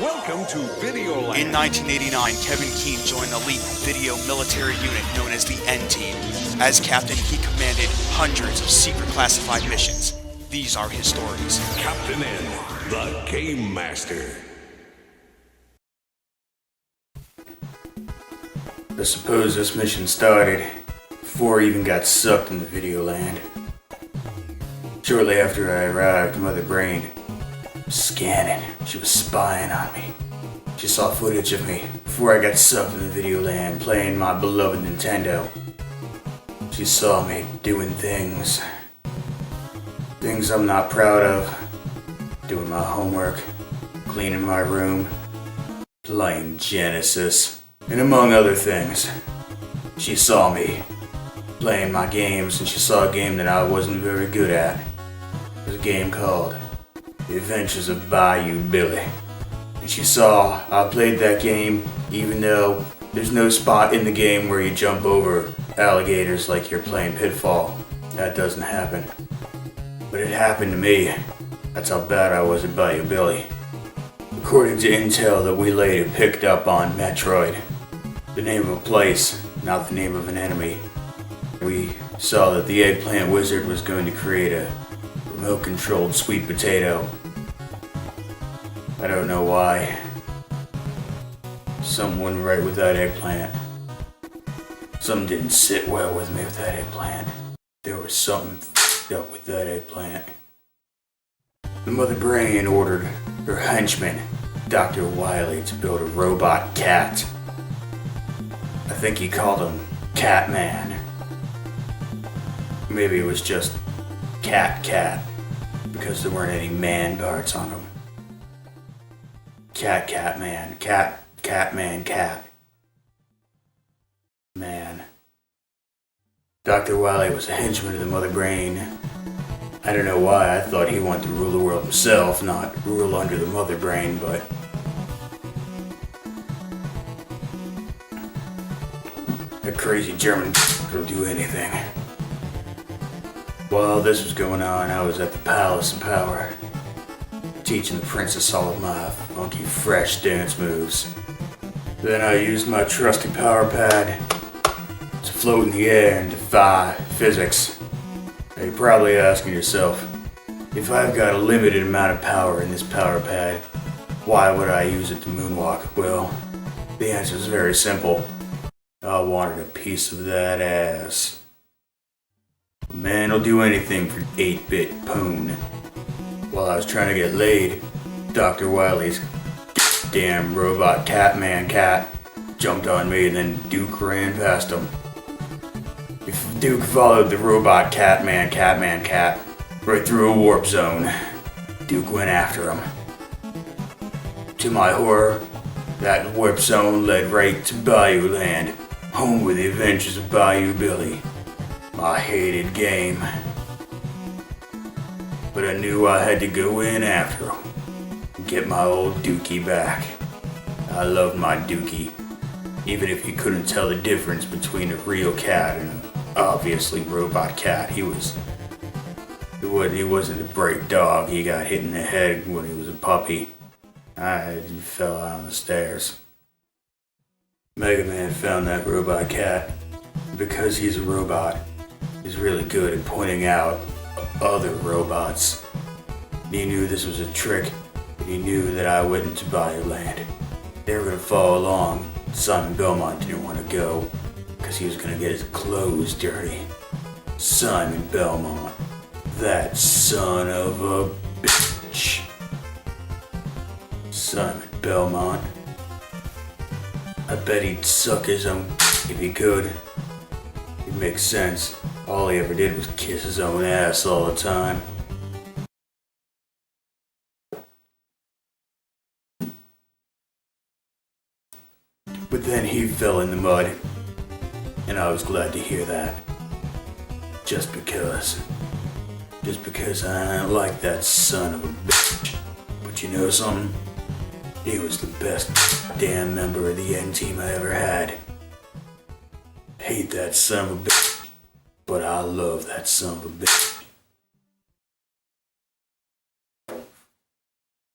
Welcome to Videoland. In 1989, Kevin Keene joined the elite video military unit known as the N-Team. As captain, he commanded hundreds of secret classified missions. These are his stories. Captain N, the Game Master. I suppose this mission started before I even got sucked into Videoland. Shortly after I arrived, Mother Brain was scanning. She was spying on me. She saw footage of me before I got sucked into Videoland playing my beloved Nintendo. She saw me doing things I'm not proud of. Doing my homework, cleaning my room, playing Genesis, and among other things. She saw me playing my games, and she saw a game that I wasn't very good at. It was a game called The Adventures of Bayou Billy. And she saw I played that game even though there's no spot in the game where you jump over alligators like you're playing Pitfall. That doesn't happen. But it happened to me. That's how bad I was at Bayou Billy. According to intel that we later picked up on Metroid, the name of a place, not the name of an enemy, we saw that the eggplant wizard was going to create a remote-controlled sweet potato. I don't know why. Something wasn't right with that eggplant. Something didn't sit well with me with that eggplant. There was something f***ed up with that eggplant. The Mother Brain ordered her henchman, Dr. Wily, to build a robot cat. I think he called him Catman. Maybe it was just Cat, because there weren't any man parts on him. Catman, Catman, cat. Man. Dr. Wily was a henchman of the Mother Brain. I don't know why, I thought he wanted to rule the world himself, not rule under the Mother Brain, but... that crazy German will do anything. While this was going on, I was at the Palace of Power, teaching the princess all of my funky, fresh dance moves. Then I used my trusty power pad to float in the air and defy physics. Now you're probably asking yourself, if I've got a limited amount of power in this power pad, why would I use it to moonwalk? Well, the answer is very simple. I wanted a piece of that ass. A man will do anything for 8-bit poon. While I was trying to get laid, Dr. Wily's damn robot Catman cat jumped on me and then Duke ran past him. If Duke followed the robot Catman cat right through a warp zone, Duke went after him. To my horror, that warp zone led right to Bayou Land, home with the Adventures of Bayou Billy. My hated game. But I knew I had to go in after him and get my old Dookie back. I loved my Dookie, even if you couldn't tell the difference between a real cat and an obviously robot cat. He wasn't a bright dog. He got hit in the head when he was a puppy. He fell out on the stairs. Mega Man found that robot cat. Because he's a robot, he's really good at pointing out other robots. He knew this was a trick, and he knew that I went into Bayou Land. They were gonna follow along. Simon Belmont didn't want to go, because he was gonna get his clothes dirty. Simon Belmont, that son of a bitch. Simon Belmont. I bet he'd suck his own if he could. It makes sense. All he ever did was kiss his own ass all the time. But then he fell in the mud, and I was glad to hear that. Just because I don't like that son of a bitch. But you know something? He was the best damn member of the N-Team I ever had. Hate that son of a bitch, but I love that son of a bitch.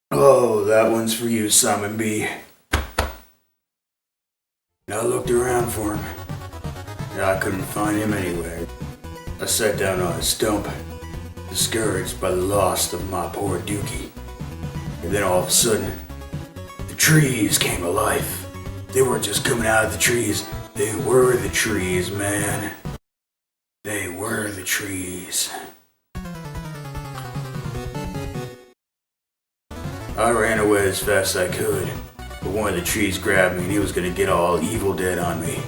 Oh, that one's for you, Simon B. And I looked around for him. And I couldn't find him anywhere. I sat down on a stump, discouraged by the loss of my poor Dookie. And then all of a sudden, the trees came to life. They weren't just coming out of the trees. They were the trees, man. They were the trees. I ran away as fast as I could, but one of the trees grabbed me and he was gonna get all Evil Dead on me.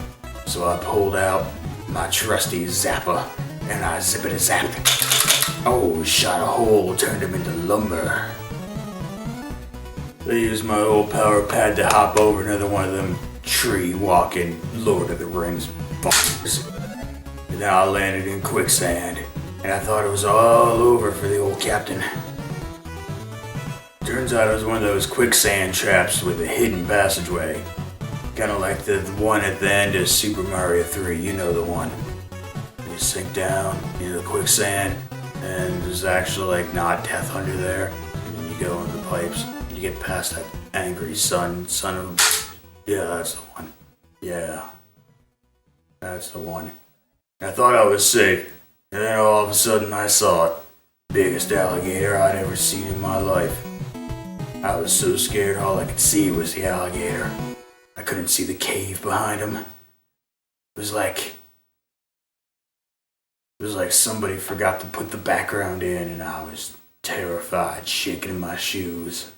So I pulled out my trusty zapper and I zippity-zapped. Oh, shot a hole, turned him into lumber. I used my old power pad to hop over another one of them tree-walking Lord of the Rings fuckers. And then I landed in quicksand, and I thought it was all over for the old captain. Turns out it was one of those quicksand traps with a hidden passageway. Kinda like the one at the end of Super Mario 3, you know the one. You sink down into the quicksand, and there's actually like not death under there, and then you go into the pipes. You get past that angry son of... Yeah, that's the one. Yeah. That's the one. I thought I was safe, and then all of a sudden I saw it. Biggest alligator I'd ever seen in my life. I was so scared all I could see was the alligator. I couldn't see the cave behind him. It was like somebody forgot to put the background in, and I was terrified, shaking in my shoes.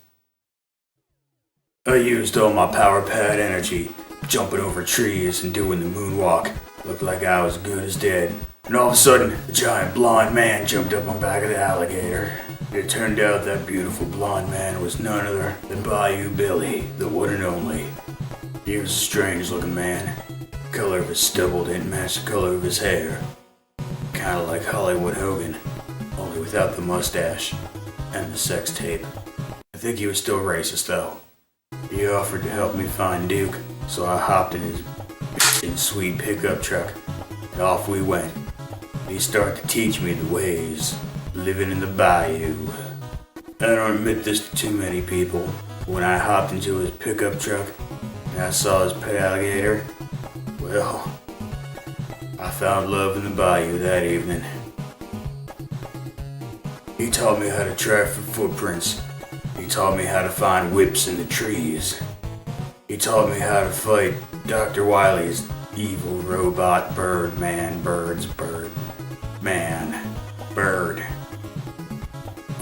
I used all my power pad energy, jumping over trees and doing the moonwalk. Looked like I was good as dead. And all of a sudden, a giant blonde man jumped up on back of the alligator. It turned out that beautiful blonde man was none other than Bayou Billy, the one and only. He was a strange looking man. The color of his stubble didn't match the color of his hair. Kinda like Hollywood Hogan, only without the mustache and the sex tape. I think he was still racist though. He offered to help me find Duke, so I hopped in his sweet pickup truck, and off we went. He started to teach me the ways living in the bayou. I don't admit this to too many people. When I hopped into his pickup truck and I saw his pet alligator, well, I found love in the bayou that evening. He taught me how to track for footprints. He taught me how to find whips in the trees. He taught me how to fight Dr. Wily's evil robot bird.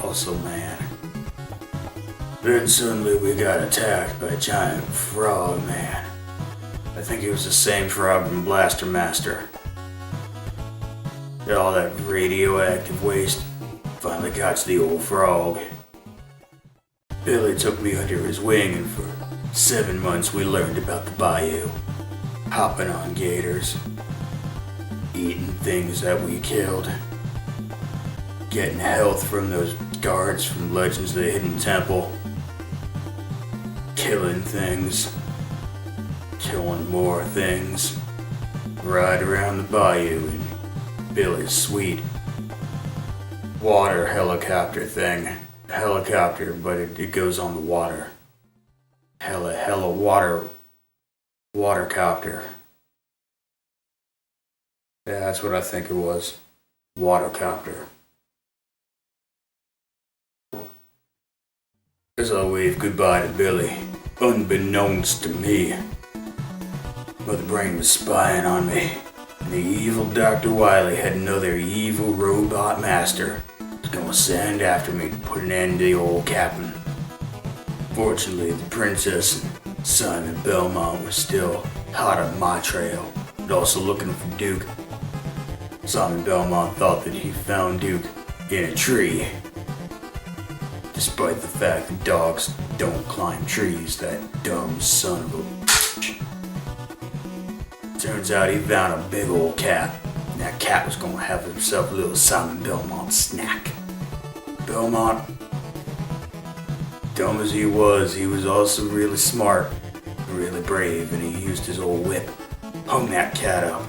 Also man. Then suddenly we got attacked by a giant frog man. I think it was the same frog from Blaster Master. All that radioactive waste finally got to the old frog. Billy took me under his wing, and for 7 months we learned about the bayou. Hopping on gators, eating things that we killed, getting health from those guards from Legends of the Hidden Temple, killing things, killing more things, ride around the bayou in Billy's sweet water helicopter thing. Helicopter, but it goes on the water. Hella watercopter. Yeah, that's what I think it was. Watercopter. As I waved goodbye to Billy, unbeknownst to me, Mother Brain was spying on me, and the evil Dr. Wily had another evil robot master was gonna send after me to put an end to the old captain. Fortunately, the princess and Simon Belmont was still hot on my trail, but also looking for Duke. Simon Belmont thought that he found Duke in a tree, despite the fact that dogs don't climb trees, that dumb son of a bitch. Turns out he found a big old cat, and that cat was gonna have himself a little Simon Belmont snack. Belmont, dumb as he was also really smart, really brave, and he used his old whip, hung that cat up,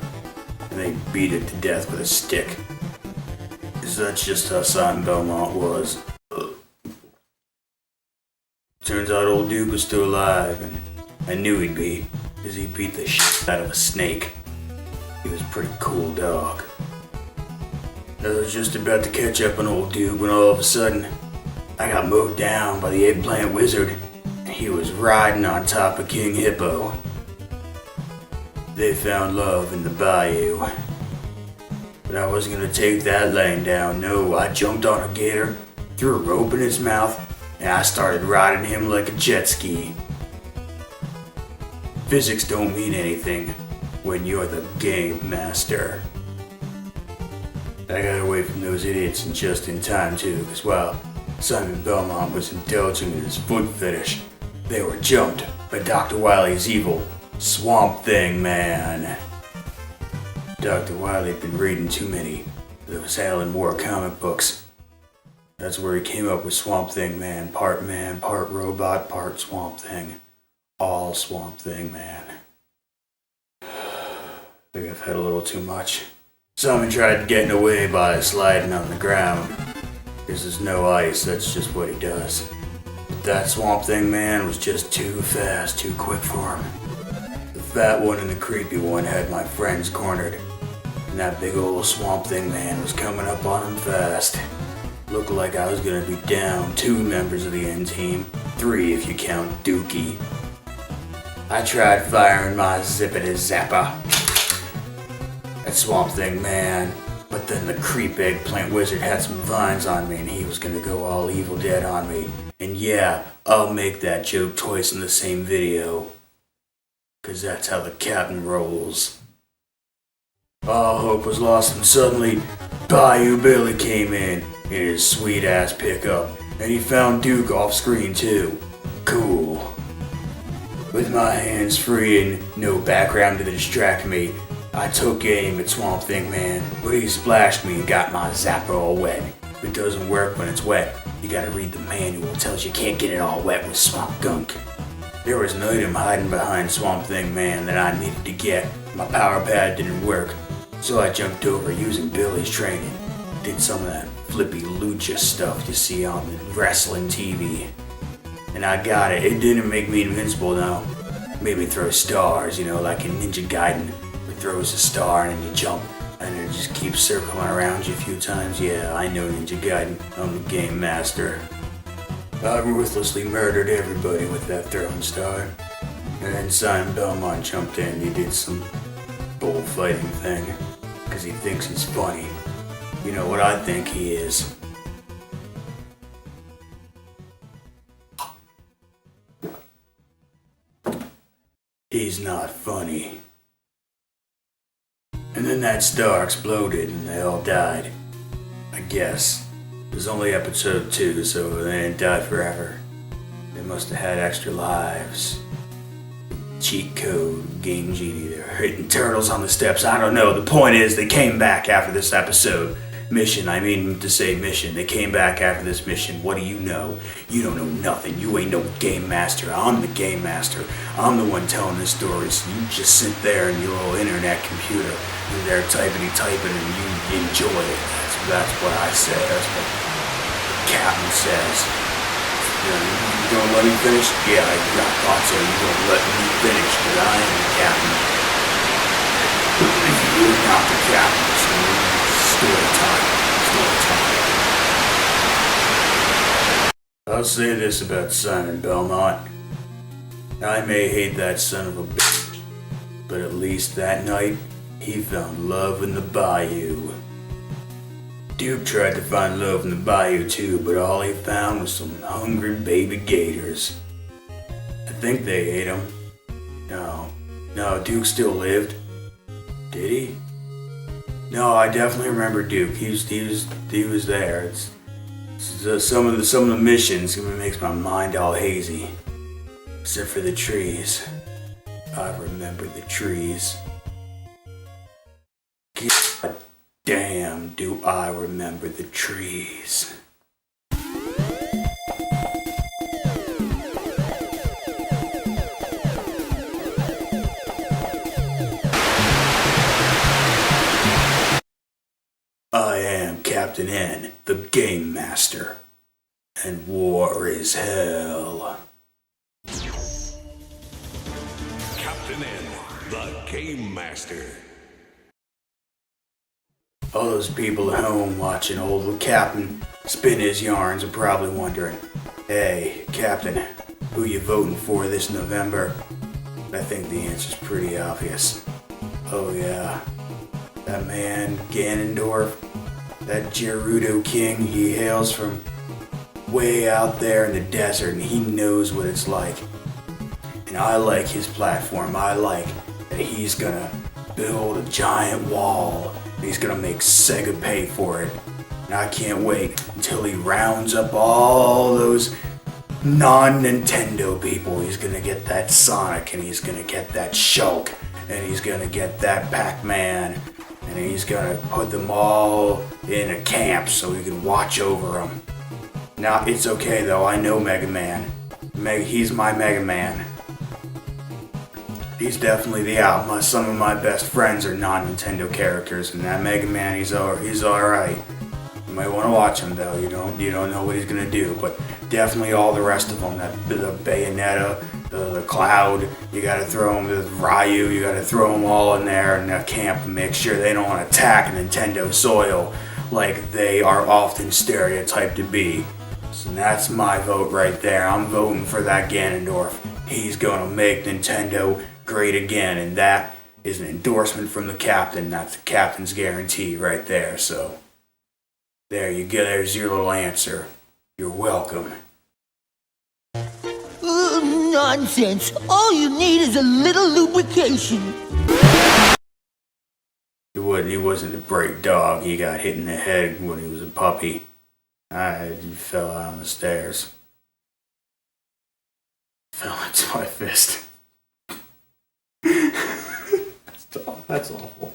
and they beat it to death with a stick. 'Cause that's just how Simon Belmont was. Turns out old Duke was still alive, and I knew he'd be, as he beat the shit out of a snake. He was a pretty cool dog. I was just about to catch up on old Duke when all of a sudden, I got mowed down by the eggplant wizard, and he was riding on top of King Hippo. They found love in the bayou. But I wasn't gonna take that laying down, no. I jumped on a gator, threw a rope in his mouth, and I started riding him like a jet ski. Physics don't mean anything when you're the game master. I got away from those idiots and just in time too, because while Simon Belmont was indulging in his foot fetish, they were jumped by Dr. Wily's evil Swamp Thing Man. Dr. Wily had been reading too many of those Alan Moore comic books. That's where he came up with Swamp Thing Man, part robot, part Swamp Thing. All Swamp Thing Man. I think I've had a little too much. Simon tried getting away by sliding on the ground. Because there's no ice, that's just what he does. But that Swamp Thing Man was just too fast, too quick for him. The fat one and the creepy one had my friends cornered. And that big old Swamp Thing Man was coming up on him fast. Looked like I was gonna be down 2 members of the end team. 3 if you count Dookie. I tried firing my zippity zapper at Swamp Thing Man, but then the creep eggplant wizard had some vines on me and he was gonna go all Evil Dead on me. And yeah, I'll make that joke twice in the same video. Cause that's how the captain rolls. All hope was lost and suddenly Bayou Billy came in his sweet ass pickup. And he found Duke off screen too. Cool. With my hands free and no background to distract me, I took aim at Swamp Thing Man, but he splashed me and got my zapper all wet. It doesn't work when it's wet. You gotta read the manual. It tells you can't get it all wet with swamp gunk. There was an item hiding behind Swamp Thing Man that I needed to get. My power pad didn't work, so I jumped over using Billy's training. Did some of that flippy lucha stuff you see on the wrestling TV. And I got it. It didn't make me invincible though. Made me throw stars, like in Ninja Gaiden. Throws a star and then you jump and it just keeps circling around you a few times. Yeah, I know Ninja Gaiden. I'm the game master. I ruthlessly murdered everybody with that throwing star. And then Simon Belmont jumped in. He did some bullfighting thing because he thinks he's funny. You know what I think he is? He's not funny. And then that star exploded and they all died. I guess. It was only episode 2, so they didn't die forever. They must have had extra lives. Cheat code, Game Genie, they're hitting turtles on the steps, I don't know. The point is, they came back after this episode. Mission, I mean to say mission. They came back after this mission. What do you know? You don't know nothing. You ain't no game master. I'm the game master. I'm the one telling the stories. You just sit there in your little internet computer. You're there typing and you enjoy it. That's what I say. That's what the captain says. You gonna let me finish? Yeah, I thought so. You gonna let me finish because I am the captain. You're not the captain, so story time. I'll say this about Simon Belmont. I may hate that son of a bitch, but at least that night, he found love in the bayou. Duke tried to find love in the bayou too, but all he found was some hungry baby gators. I think they ate him. No, Duke still lived. Did he? No, I definitely remember Duke. He was there. It's some of the missions. It makes my mind all hazy. Except for the trees. I remember the trees. God damn, do I remember the trees. I am Captain N, the Game Master, and war is hell. Game Master. All those people at home watching old Captain spin his yarns are probably wondering, hey, Captain, who you voting for this November? I think the answer's pretty obvious. Oh yeah, that man Ganondorf, that Gerudo King, he hails from way out there in the desert and he knows what it's like. And I like his platform. I like that he's gonna build a giant wall and he's gonna make Sega pay for it. And I can't wait until he rounds up all those non-Nintendo people. He's gonna get that Sonic and he's gonna get that Shulk and he's gonna get that Pac-Man and he's gonna put them all in a camp so he can watch over them. Now, it's okay though, I know Mega Man. He's my Mega Man. He's definitely some of my best friends are non-Nintendo characters, and that Mega Man, he's alright. You might want to watch him though, you don't know what he's gonna do, but definitely all the rest of them, the Bayonetta, the Cloud, you gotta throw them, the Ryu, you gotta throw them all in there in a camp and make sure they don't attack Nintendo soil like they are often stereotyped to be. So that's my vote right there. I'm voting for that Ganondorf. He's gonna make Nintendo great again, and that is an endorsement from the Captain. That's the Captain's guarantee right there. So there you go. There's your little answer. You're welcome. Nonsense. All you need is a little lubrication. He wasn't a brave dog. He got hit in the head when he was a puppy. He fell out on the stairs. Fell into my fist. That's awful.